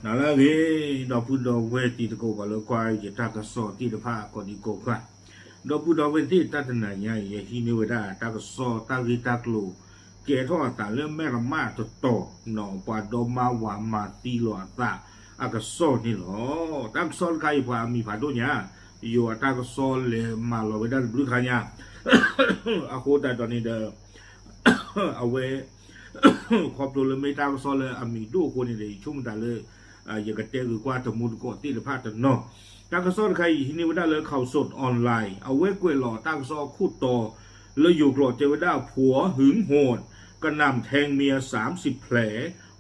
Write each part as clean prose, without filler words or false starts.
哪了个到不到外地的狗把了乖也大个扫地的怕搞的狗快，到不到外地大的男人也是因为大个扫大个大路，给他打了没了嘛就多，喏把到嘛话嘛地了大，个扫你咯，大个扫开一把米发多呢，有大个扫了嘛了为大不看呀，后代到你的，为。ครอบครัวเลยไม่ตามซ้อนเลยมีดูคนในช่วงแต่เลยอย่างกับเตะหรือกว่าตะมุนก็ตีละพาตะนอตากซ้อนใครที่นี่ว่าได้เลยข่าวสดออนไลน์เอาไว้กล้วยหล่อตากซ้อนคู่ต่อเลยอยู่กรอดเจวด้าผัวหึงโหดกระนำแทงเมีย30 แผล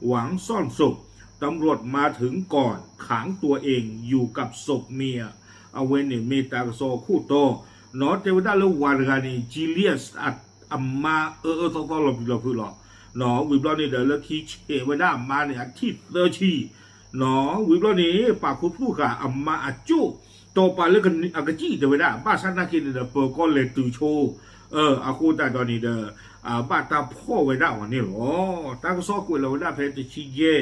หวังซ่อนศพตำรวจมาถึงก่อนขังตัวเองอยู่กับศพเมียเอาไว้เนี่ยเมตากซ้อนคู่ต่อนอเจวด้าเลยวาร์กานีจิเลียสอัมมาต้องเราพูดหรอเนาะวิบล้อนี่เดี๋ยวเลิกขี้เฉไว้ได้มาเนี่ยที่เตอชีเนาะวิบล้อนี่ปากคุณผู้ข่าอัมมาจุต่อไปเลิกกันกระจี้เดี๋ยวไว้ได้บ้านชั้นนักกินเดี๋ยวเปิดก้อนเลยตื่นโชว์อาคูแต่ตอนนี้เดี๋ยวบ้านตาพ่อไว้ได้วันนี้หรอตาก็ซอกกุยเราไว้ได้เพจชี้เย่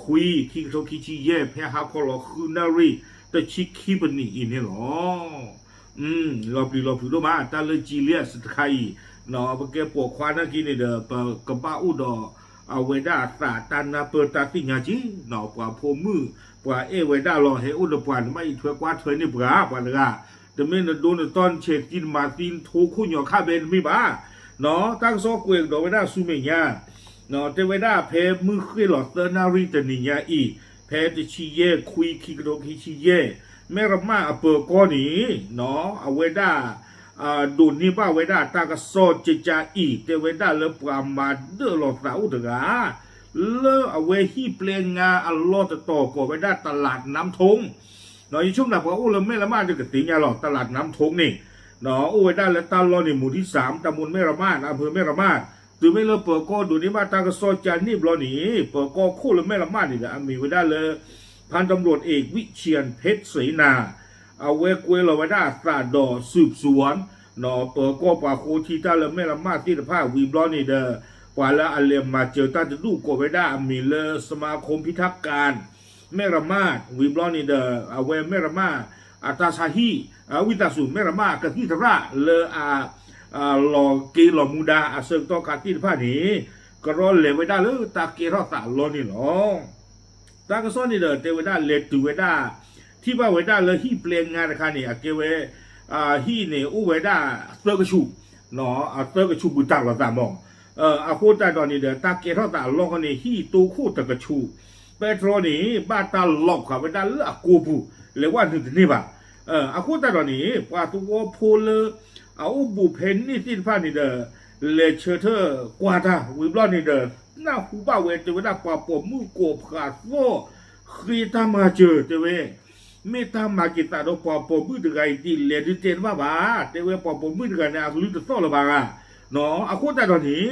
คุยขี้โซขี้ชี้เย่เพจหาคนเราคือนารีแต่ชี้ขี้ปนีอินนี่หรอเราปลีดูมาแต่เลยจีเลียสใครเนาะเพราะแกปวดควานักกินเนี่ยเด้อกบ้าอุดเอาไว้ได้สาตันนะเปิดตาติงาจีเนาะกว่าพมือปว่าไว้ได้รอให้อุดปวนไม่ถวยกว่าถวยนี่ปลาปานละแต่เมื่อโดนตอนเช็ดกินมาตินโทคู่หยอกข้าเบนไม่บ้าเนาะตั้งซอกเกวียงดอกไว้ได้ซูเมียเนาะแต่ไว้ได้เพมือขึ้นหลอดเตอร์นารีแต่นี่ยาอีเพจะชี้เย่คุยขี้กระโดดขี้ชี้เย่แม่รับมาเปิดก้อนนี้เนาะเอาไว้ได้ดูนี่ป้าไว้ได้ตากระโซจิจ่าอีแต่ไว้ได้เลือปรามาเดือดหลอดสาวถึงเลือเอาไว้ที่เปลี่ยนงาอัลลอฮ์จะต่อก่อไว้ได้ตลาดน้ำทงเนาะในช่วงนั้นพออู้เราไม่ละมาจะกระติงยาหลอดตลาดน้ำทงนี่เนาะอู้ไว้ได้แล้วตลอดในหมู่ที่3ตำบลแม่ละมาอำเภอแม่ละมาตื่นไม่เลือเปิดก้อดูนี่ป้าตากระโซจานี่บลอนี่เปิดก้อคู่แล้วแม่ละมานี่แหละมีไว้ได้เลยพันตำรวจเอกวิเชียรเพชรศรีนาเอาไว้กวยเราไว้ได้สาดอสืบสวนเนาะเปิดก็ป่าโคที่ตาละแม่ละมาที่ผ้าวีบล้อนี่เด้อป่าละอันเลมมาเจอตาจะดูก็ไว้ได้มีเลสมาคมพิทักษ์การแม่ละมาวีบล้อนี่เด้อเอาไว้แม่ละมาอาตาซาฮีวิตาสุแม่ละมากะที่ทระเลหลอกีหลอมูดาเสกต่อการที่ผ้านี้ก็รอเลยไว้ได้เลยตาเกรอตาลอนี่หรอตากระซ้อนนี่เด้อเทวดาเลตูไว้ได้ที่ว่าไว้ได้เลยที่เปลี่ยนงานนะคะนี่เกเวฮีเนี่ยอู้ไว้ได้เตอร์กชูเนาะเตอร์กชูบุตรเราตามองโคตรตอนนี้เด้อตาเกท่าตาลองกันนี่ฮีตูคู่ตะกชูเปโตรนี่บ้าตาหลอกเขาไว้ได้เลือกกูบูเรียกว่าถึงนี่ป่ะโคตรตอนนี้ปาตัวโพลเอาบุเพนนี่สิ้นฟ้านี่เด้อเลเชอร์เธอกว่าตาวิบล้อนี่เด้อหน้าหูบ้าเวทจะไว้ได้ปาปมมือโกบขาดโซ่คีตามาเจอเจเวไม่ตามมากิตาดอกปอปมือถึงไอ้ที่เลี้ยดิเจนว่าบ้าแต่ว่าปอปมือถึงไอ้เนี่ยสุริตโซ่ละบ้าเนาะโคตรตอนนี้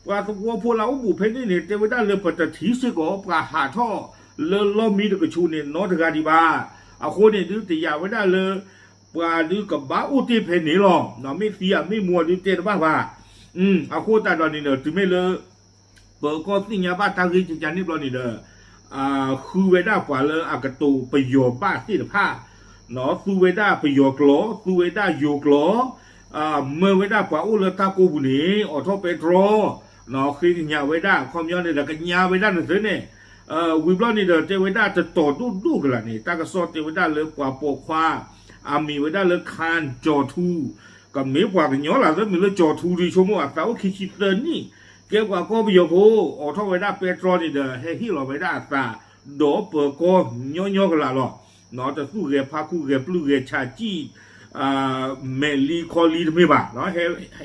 ว่าตัวพวกเราบุเพนนี่เนี่ยแต่ว่าได้เลยปัจจัยที่สุดก็ปลาหาท่อเลยล้อมีตะกชูเนี่ยนอตะการดีบ้าโคตรเนี่ยดูตียาไว้ได้เลยปลาดูกับบ้าอุติเพนนี่หรอเนาะไม่เสียไม่มัวดิเจนว่าบ้าโคตรตอนนี้เนี่ยถึงไม่เลยเปิดก็สิ่งยาบ้าทางกิจการนี่บล้อนี่เด้อคือเวด้าฝ่าเลยอากาตูประโยชน์บ้าที่ผ้าเนาะซูเวด้าประโยชน์ล้อซูเวด้าโยกล้อเมื่อเวด้าฝ่าอุลตาโกบุนีออโตเปโตรเนาะคือญาเวด้าความย้อนเนี่ยกันญาเวด้าหนึ่งเท่านี้วิบล้อนี่เด้อเจเวด้าจะต่อดูกันละนี่ตากระสอบเจเวด้าเลยกว่าปกคว้ามีเวด้าเลยคานจอทูกับเมียกว่ากันย้อนหลังแล้วมีเลยจอทูดีชมว่าแต่ว่าคิดเดินนี่เกี่ยวกับก็ประโยชน์โอท่อไว้ได้เปโตรนี่เด้อให้ที่เราไว้ได้ตาโดเปิดก็ย่อกันละหรอเนาะจะสู้เรือพาคู่เรือปลื้เรือชาจีเมลีคอลีทำไมบ้าเนาะ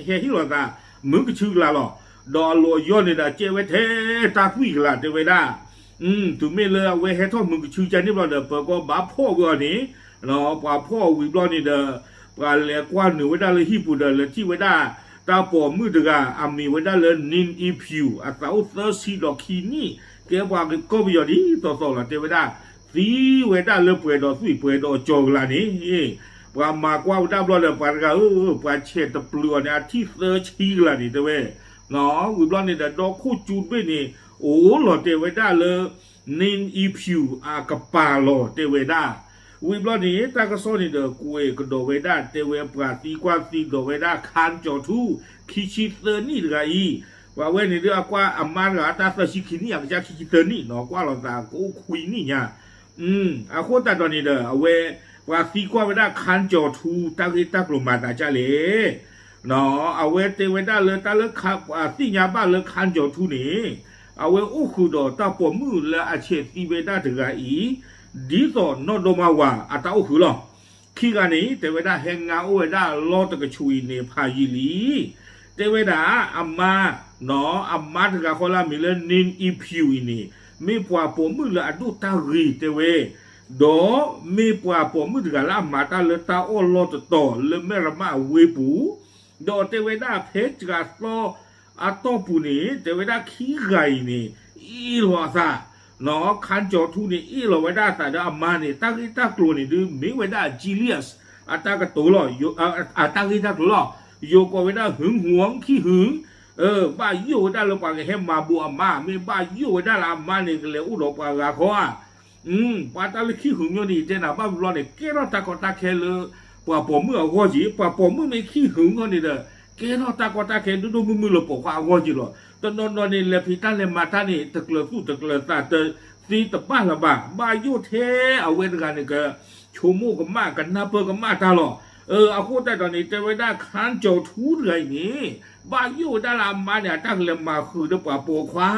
ให้ที่เราตาเหมือนกับชื่อละหรอดอโลย่อนี่เด้อเจไว้เทตาคุยกันละเจไว้ได้ถึงไม่เลยไว้ให้ท่อมึงกับชื่อใจนี่เราเด้อเปิดก็บ้าพ่อก็นี้เนาะป้าพ่อวิบล้อนี่เด้อปลาเลี้ยกว่าหนูไว้ได้เลยฮิปูเด้อเลยที่ไว้ได้ตาปอมือดึกมีไว้ได้เลยนินอีพิวอัตราเตอร์ซีดอกคีนี่เกี่ยวกับก็ไม่ยอดดีต่อละเทวดาสีไว้ได้เลยเปิดดอกสุยเปิดดอกโจกละนี่ปลามากว่าได้บล้อเลยปลาปลาเช็ดตะปลัวเนี่ยที่เตอร์ชีละนี่เทวเนาะวิบล้อนี่แต่ดอกคู่จูดไปนี่โอ้หล่อเทวดาเลย นินอีพิวอากปาโลเตเวดาวิบลอนี้ตากระโซนี่เดกุเอกโดเวดาเตเวปราตีกว่าตีโดเวดาคันจอทูคิชิเตนี่ดกอีว่าเวนี่เดือกว่าอามาราตาสชิคินี่อยากจะคิชิเตนี่เนาะกว่าเราตากูคุยนี่เนี่ยอาโคตาตอนนี้เด้อเวว่าตีกว่าเวดาคันจอทูตากิตากลมาตาจาเลเนาะเอาเวเตเวดาเลตาเลคับตีญาบ้าเลคันจอทูนี่เอาเวอุคุโดตาปอมือเลอาเชตีเวดาถึงอีดีต่อนอดมาว่าอาตาอุคุลขี้กันนี้เตเวดาแหงงาโอเวดาลอตกชุยเนพายิลีเตเวดาอามาเนาะอามาถึงกับคนละมิเลนินอีพิวนี่ไม่ปว่าปอมือเลอดูตารีเตเวดอไม่ปว่าปอมือถึงกับละมาตาเลตาโอลอตโตเลเมรมาเวปูดอเตเวดาเพจกาโตอาโตปูนี่เตเวดาขี้ไก่นี่อีหลวซาเนาะคันจอทูนี่อีหลวเวดาแต่เดอามานี่ตากิตากลูนี่ดูไม่เวดาจิเลียสอาตากระตัวหล่อโยตากิตากลูหล่อโยกเวดาหึงหวงขี้หึงบ้าโยได้เราปากเฮมาบัวมาไม่บ้าโยได้ละมานี่ก็เลยอุดปากเขาปาตาลขี้หึงโยนี่เจน่ะบ้าบล้อนี่เกล้าตากตาเคเลยปว่าผมเมื่อหัวจีปว่าผมเมื่อไม่ขี้หึงเขานี่เด้อเกล้าตากตาเคดูมือเลยปว่าหัวจีหรอตอนนอนนี่เลพิตาเลมาตานี่ตะเกลือสู้ตะเกลือตาเตตีตะบ้าละบ้าโยเทเอาเวทกันนี่ก็ชูมูกับมากันนาเปอร์กับมาตาหรอเอาคู่แต่ตอนนี้เจอไว้ได้คันโจทูเลยนี่บ้าอยู่ได้ลามาเนี่ยตั้งเล่มมาคือเดือบปัวคว้า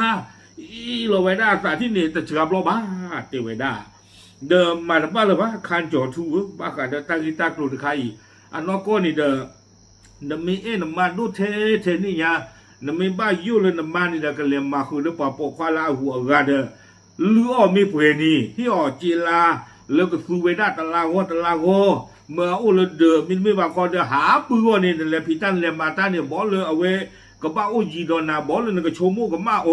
อีโรไว้ได้สาที่นี่แต่เชื่อมโลบ้าเตไว้ได้เดิมมาบ้าเลยว่าคันโจทูบ้ากันเดิมตั้งกีตาร์กลุ่นใครอันนอกก็นี่เดิมมีน้ำมันดูเทนี่ยน้ำมีบ้าอยู่เลยน้ำมันนี่เดิมก็เล่มมาคือเดือบปัวคว้าลาหัวกันเดิมลือมีเพื่อนนี่ที่ออกจีลาแล้วก็คือไว้ได้ตลาโกเมื่ออุลเดอมินไม่บางคนเดหาปืนนี่นั่นแหละพิตันเลมาตาเนี่ยบอลเลยเอาไว้ก็บ้าอุจีดอนาบอลเลยนั่นก็โชว์มูกับมาโอ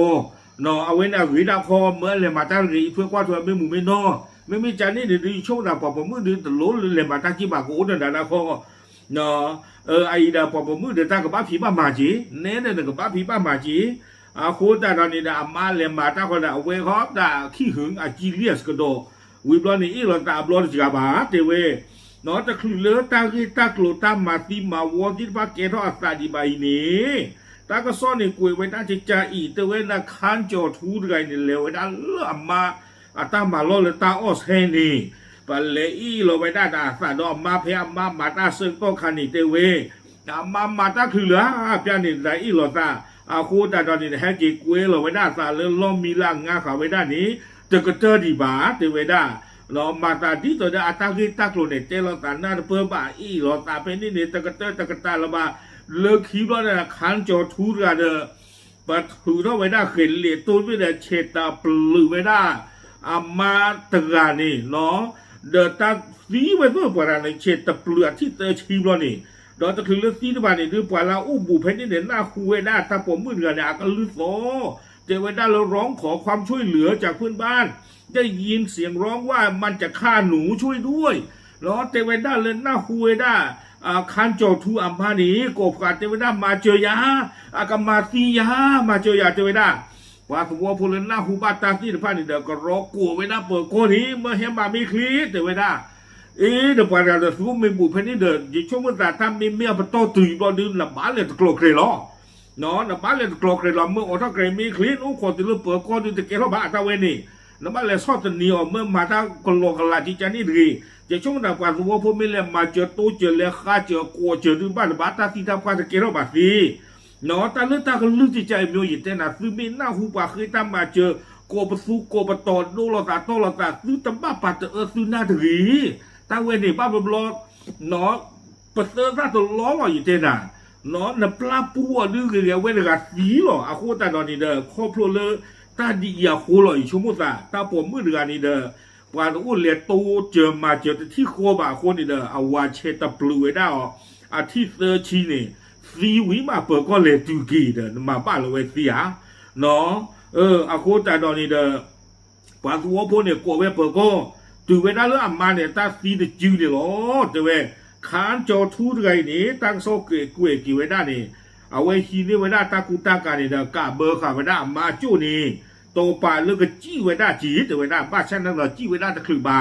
เนาะเอาไว้น่ะหรือดาวคอเมื่อเลมาตาหรือเพื่อกว่าตัวไม่หมู่ไม่นอไม่จานนี่เดี๋ยวโชว์ดาวปอบมือเดือดล้นเลมาตาจีบากูนั่นดาวคอเนาะไอ้ดาวปอบมือเดือดตากับบ้าผีบ้ามาจีเน้นเนี่ยกับบ้าผีบ้ามาจีโคตรตอนนี้ดามาเลมาตาคนดาวเวฮอปดาขี้หึงอาจีเลียสก็โดวิบลอนี่อีหลอนตาบลอนจิกาบาเตเวเนาะแต่คือเลือตากีตากลูตามาตีมาวอดิบาเกทออัตตาดีใบนี้ตาก็ซ่อนในกุยไว้ด้านจิตใจอีเตเวนักขันจอทูดไงนี่เลวไว้ด้านเลือมาอัตตามาโลเลตาออสเฮนี่ปะเลอีโลไว้ด้านตาสาดอมาเพอมาตาเซิงโตคันนี่เตเวตามาตาคือเหลือเพียงนี่ไรอีโลตาคูตาตอนนี้ให้จีกุยโลไว้ด้านตาเลือล้อมมีล่างงาขาไว้ด้านนี้จะกระเจอดีบาเตเวด้าเรามาตาที่ตัวเดียตากีตากลุ่นเนี่ยเจเราตาหน้าเพื่อบ่าอีเราตาเป็นนี่เนี่ยตะกะตาละบ่าเลิกคิดว่าเนี่ยขันจอทูระเด้อปัดหูเท่าไว้ได้เข็นเหลี่ยตูนไม่ได้เฉดตาปลือไว้ได้อามาตะกานี่เนาะเดินตาสีไว้เพื่อปราในเฉดตาปลือที่เตอชีบเรานี่เราจะคือเลือกสีที่บ้านนี่หรือปลาอู้บุเพนนี่เนี่ยหน้าคูไว้ได้ถ้าผมมืดกันเนี่ยก็ลือโซเจไว้ได้เราร้องขอความช่วยเหลือจากเพื่อนบ้านได้ยินเสียงร้องว่ามันจะฆ่าหนูช่วยด้วยแล้วเทวดาเลยหน้าฮูเวดาคันโจทูอัมพานีกบกัดเทวดามาเจอยากามาตียามาเจอยาเทวดาว่าขบวนพลหน้าฮูบาตาที่พานีเดก็รอกลัวไว้นะเปิดโคนี้เมื่อเห็นมามีคลีเทวดาเดี๋ยวพอเราสู้ไม่บุพเพนี่เดินยิ่งช่วงเมื่อแต่ทำมีเมียประตูตุยบอลดินละบ้านเลยตะโกรกเลยล้อเนาะละบ้านเลยตะโกรกเลยล้อเมื่อโอ้ถ้าเกิดมีคลีนู้คนที่เลือกเปิดโคดินตะเกียบบ้าตาเวนี่น้ำมันเลยชอบจะเหนียวเมื่อมาถ้าคนโลกลาจิจานี่ดีจะช่วงดับการรู้ว่าพวกไม่เล่นมาเจอตู้เจอเลี้ยข้าเจอกลัวเจอดึงบ้านบ้านตาที่ทำการตะเกียบบ้าสิเนาะตาเลือดตาก็ลึกจิตใจมีอยู่แต่น่ะคือมีหน้าหูปากเคยทำมาเจอโกบสู้โกบตอดดูเราตาโตเราตาซื้อตำบ้าปัดซื้อหน้าดีตาเวนี่บ้าบล้อเนาะปัสเตอร์ตาตัวล้ออยู่แต่น่ะเนาะนับปลาปูดื้อเกี่ยวเว้นกับสีหรออาโคตาตอนนี้เด้อครอบครัวเลยตาดีอยากโคลอยชั่วโมงตาผมมือเดือนนี้เด้อว่าอุ้นเลียตูเจอมาเจอที่โคบ่าคนนี่เด้อเอาวาเชตปลุยได้อ๋ออาทิตย์เซอร์ชีนี่ซีวิมาเปิดก็เลยตุกีเด้อมาบ้านเราเวเสียเนาะอาโคตาตอนนี้เด้อว่าตัวพวกเนี่ยกลัวเวเปิดก็ตุเวด้าเรื่องมาเนี่ยตาซีเดจิวเนี่ยหรอเด้อเวขานจอทูไงนี่ตั้งโซเกะกุยกิเวด้านี่เอาไว้ฮีนี่เวด้าตากูตาการนี่เด้อกะเบอร์ขาเวด้ามาจู่นี่โต ตัวป่าเลือกจี้ไว้ได้จีแต่ไว้ได้บ้านฉันนั่นเราจี้ไว้ได้ตะคือบา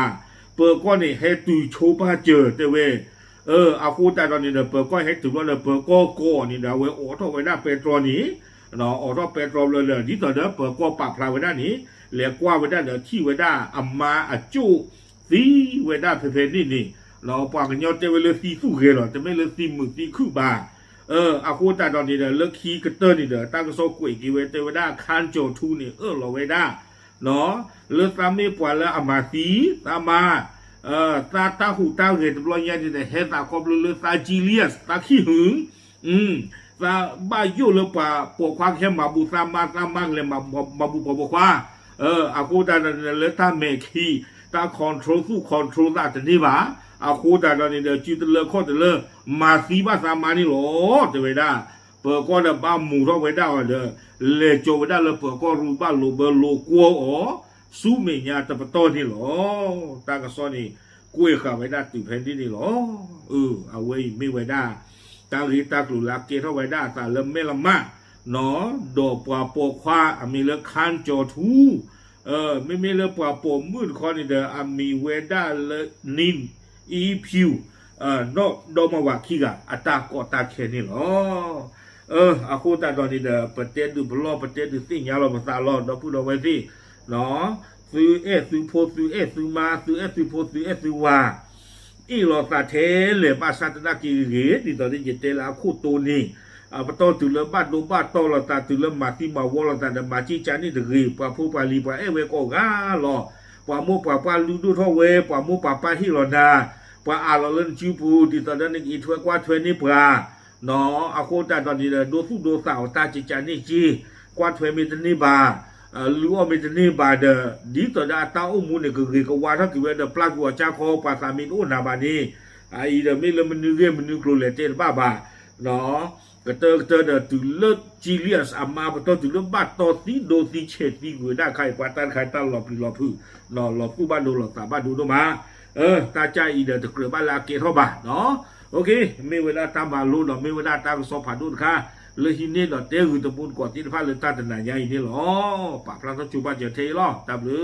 เปิดก้อนนี่ให้ตุยโชบ้าเจอแต่เวอาคูแต่ตอนนี้เปิดก้อนให้ถึงว่าเปิดก้อนนี่เดี๋ยวเวออโต้ไว้ได้เป็นตัวนี้เนาะออโต้เป็นตัวเลยนี่ตอนเดี๋ยวเปิดก้อนปากพลายไว้ได้นี้เหลือกว่าไว้ได้เดี๋ยวที่ไว้ได้อัมมาอจูซีไว้ได้เพลนี่เราปากกันยอดจะเวลซีสู้เกลอจะไม่เลยซีมือซีคือบาอาคูแต่ตอนนี้เดี๋ยวเลิกขี้กระเตอร์นี่เดี๋ยวตั้งโซ่กุยกี่เวเวด้าคันโจทูนี่เราไว้ได้เนาะเลือกสามีปล่อยแล้วอามาซีตามาตาหูตาเห็นตัวยันจะเห็นตาครบเลือกตาจีเลียสตาขี้หึงตาบ้ายุ่เลยป่าปวดความเข้มมาบูซามาเลยมาบูปวความอาคูแต่เลือกตาเมคีตาคอนโทรลสู้คอนโทรลตาจะนี่วะอาคูแต่ตอนนี้เดี๋ยวจีตเลือกข้อแต่เลือกมาซีบ้าซามานี่หรอจะไปได้เปิดก้อนเดี๋ยวบ้าหมูร้องไว้ได้เด้อเลโจไว้ได้เลยเปิดก้อนรูบ้าโลเบอร์โลกัวอ๋อสู้เมียตะปะต้นนี่หรอตากระซ้อนนี่กุ้ยข้าไว้ได้ติดแผ่นที่นี่หรอเอาไว้ไม่ไว้ได้ตาลีตากลุลักเกท่าไว้ได้ตาเริ่มไม่ละมะเนาะดอกปลาโปคว้ามีเลือกคันโจทูไม่มีเลือกปลาโปมืดคอนี่เด้อมีเวด้าเลนินอีพิวนอกดอมาวาคิกะอัตากอตาแค่นี้หรออาคูตาตอนนี้เด้อประเทศดูบล้อประเทศดูสิ่งยาเราภาษาล้อเราพูดเอาไว้สิเนาะซื้อซื้อโพซื้อซื้อมาซื้อซื้อโพซื้อซื้อว่าอีหลอตาเทเลปาสัตนากีเรติตอนนี้เจเตลาคู่ตัวนี้ปะโตตุลบ้านดูบ้านโตเราตาตุลมาที่มาวอเราตาเดมาจีจานี่ตะกีปะผู้ปาลีปะเวโกกาหรอปะมูปะลูดูท่อเวปะมูปะฮิโรนาปะอาเราเล่นชิปูติตอนนั้นอีถ้วยกว่าถ้วยนี้ปะเนาะอาโคตาตอนนี้ดูสู้ดูสาวตาจีจานี่จีกว่าถ้วยมีตนี่บาหรือว่ามีตนี่บาเดดีตอนนั้นตาอุ้มเนี่ยก็ว่าถ้าเกิดเดปลากัวจ้าคอปาสามินอุนาบานีไอ้เดไม่เลยมันนึกเรื่องมันนึกโครเลเตบ้าเนาะก็เตอตุเลิศจีเลียสอามาปะตอตุเลิศบ้านตอซีโดซีเชตีกูได้ใครปาตันใครตันหลอพื้หลอผู้บ้านดูหลอตาบ้านดูมาตาใจอีเดตะเกลือบ้านลาเกท่อบ้าเนาะโอเคไม่เวลาตามบาลูเนาะไม่เวลาตามสอบผ่านดูค่ะเลยที่นี่เนาะเตะหือตะปูนกอดที่พาเลยตาตะหน่ายใหญ่นี่หรอปากพระทัชจุบันจะเทล้อตามหรือ